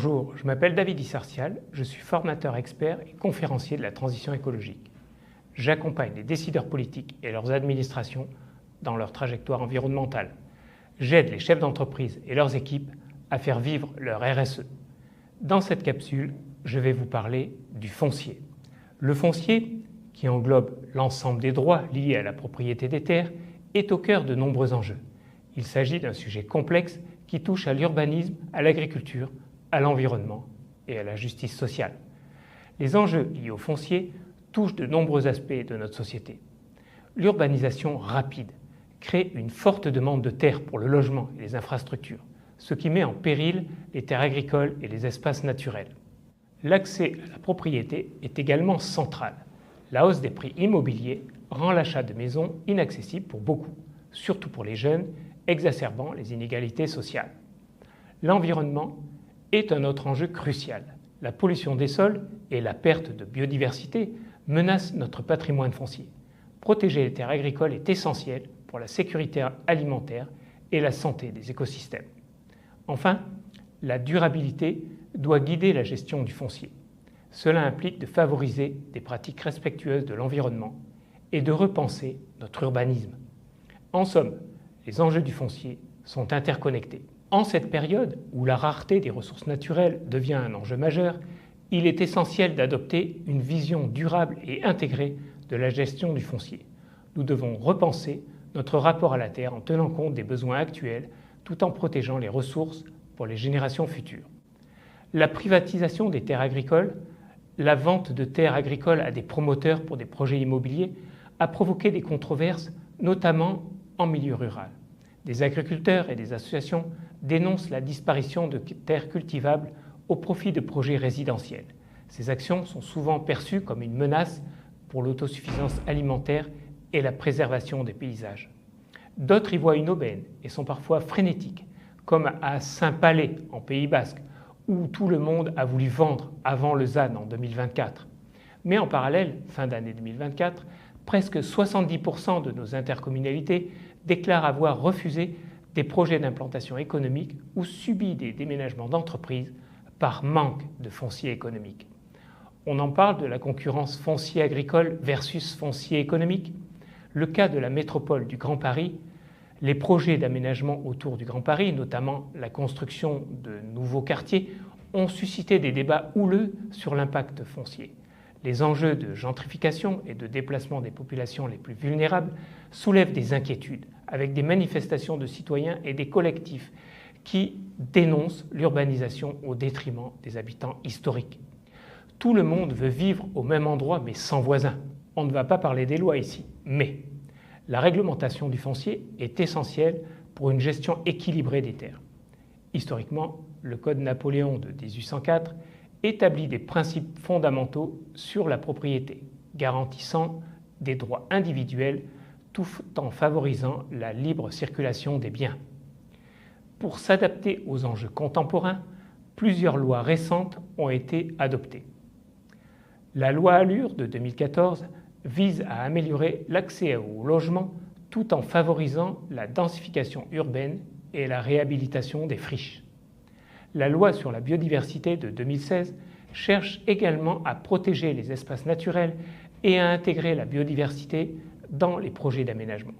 Bonjour, je m'appelle David Issartial, je suis formateur expert et conférencier de la transition écologique. J'accompagne les décideurs politiques et leurs administrations dans leur trajectoire environnementale. J'aide les chefs d'entreprise et leurs équipes à faire vivre leur RSE. Dans cette capsule, je vais vous parler du foncier. Le foncier, qui englobe l'ensemble des droits liés à la propriété des terres, est au cœur de nombreux enjeux. Il s'agit d'un sujet complexe qui touche à l'urbanisme, à l'agriculture, à l'environnement et à la justice sociale. Les enjeux liés au foncier touchent de nombreux aspects de notre société. L'urbanisation rapide crée une forte demande de terres pour le logement et les infrastructures, ce qui met en péril les terres agricoles et les espaces naturels. L'accès à la propriété est également central. La hausse des prix immobiliers rend l'achat de maisons inaccessible pour beaucoup, surtout pour les jeunes, exacerbant les inégalités sociales. L'environnement est un autre enjeu crucial. La pollution des sols et la perte de biodiversité menacent notre patrimoine foncier. Protéger les terres agricoles est essentiel pour la sécurité alimentaire et la santé des écosystèmes. Enfin, la durabilité doit guider la gestion du foncier. Cela implique de favoriser des pratiques respectueuses de l'environnement et de repenser notre urbanisme. En somme, les enjeux du foncier sont interconnectés. En cette période où la rareté des ressources naturelles devient un enjeu majeur, il est essentiel d'adopter une vision durable et intégrée de la gestion du foncier. Nous devons repenser notre rapport à la terre en tenant compte des besoins actuels tout en protégeant les ressources pour les générations futures. La privatisation des terres agricoles, la vente de terres agricoles à des promoteurs pour des projets immobiliers a provoqué des controverses, notamment en milieu rural. Des agriculteurs et des associations dénoncent la disparition de terres cultivables au profit de projets résidentiels. Ces actions sont souvent perçues comme une menace pour l'autosuffisance alimentaire et la préservation des paysages. D'autres y voient une aubaine et sont parfois frénétiques, comme à Saint-Palais en Pays Basque, où tout le monde a voulu vendre avant le ZAN en 2024. Mais en parallèle, fin d'année 2024, presque 70% de nos intercommunalités déclarent avoir refusé des projets d'implantation économique ou subi des déménagements d'entreprises par manque de foncier économique. On en parle de la concurrence foncier agricole versus foncier économique. Le cas de la métropole du Grand Paris, les projets d'aménagement autour du Grand Paris, notamment la construction de nouveaux quartiers, ont suscité des débats houleux sur l'impact foncier. Les enjeux de gentrification et de déplacement des populations les plus vulnérables soulèvent des inquiétudes, avec des manifestations de citoyens et des collectifs qui dénoncent l'urbanisation au détriment des habitants historiques. Tout le monde veut vivre au même endroit mais sans voisins. On ne va pas parler des lois ici, mais la réglementation du foncier est essentielle pour une gestion équilibrée des terres. Historiquement, le Code Napoléon de 1804 établit des principes fondamentaux sur la propriété, garantissant des droits individuels tout en favorisant la libre circulation des biens. Pour s'adapter aux enjeux contemporains, plusieurs lois récentes ont été adoptées. La loi ALUR de 2014 vise à améliorer l'accès au logement tout en favorisant la densification urbaine et la réhabilitation des friches. La loi sur la biodiversité de 2016 cherche également à protéger les espaces naturels et à intégrer la biodiversité dans les projets d'aménagement.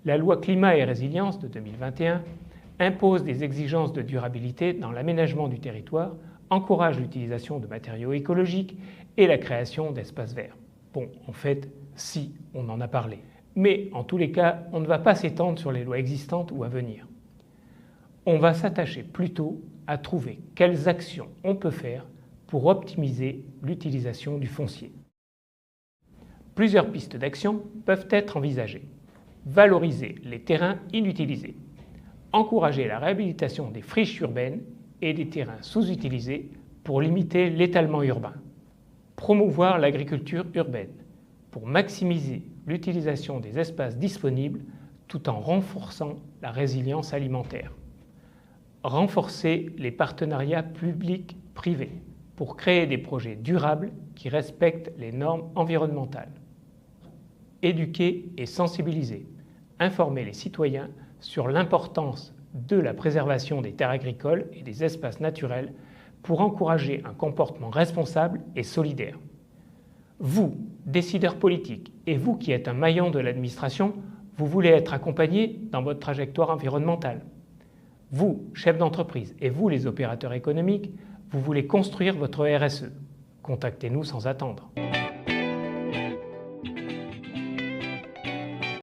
La loi climat et résilience de 2021 impose des exigences de durabilité dans l'aménagement du territoire, encourage l'utilisation de matériaux écologiques et la création d'espaces verts. Bon, en fait, si, on en a parlé. Mais en tous les cas, on ne va pas s'étendre sur les lois existantes ou à venir. On va s'attacher plutôt à trouver quelles actions on peut faire pour optimiser l'utilisation du foncier. Plusieurs pistes d'action peuvent être envisagées. Valoriser les terrains inutilisés, encourager la réhabilitation des friches urbaines et des terrains sous-utilisés pour limiter l'étalement urbain, promouvoir l'agriculture urbaine pour maximiser l'utilisation des espaces disponibles tout en renforçant la résilience alimentaire, renforcer les partenariats publics-privés pour créer des projets durables qui respectent les normes environnementales, éduquer et sensibiliser, informer les citoyens sur l'importance de la préservation des terres agricoles et des espaces naturels pour encourager un comportement responsable et solidaire. Vous, décideurs politiques, et vous qui êtes un maillon de l'administration, vous voulez être accompagné dans votre trajectoire environnementale. Vous, chefs d'entreprise, et vous, les opérateurs économiques, vous voulez construire votre RSE. Contactez-nous sans attendre.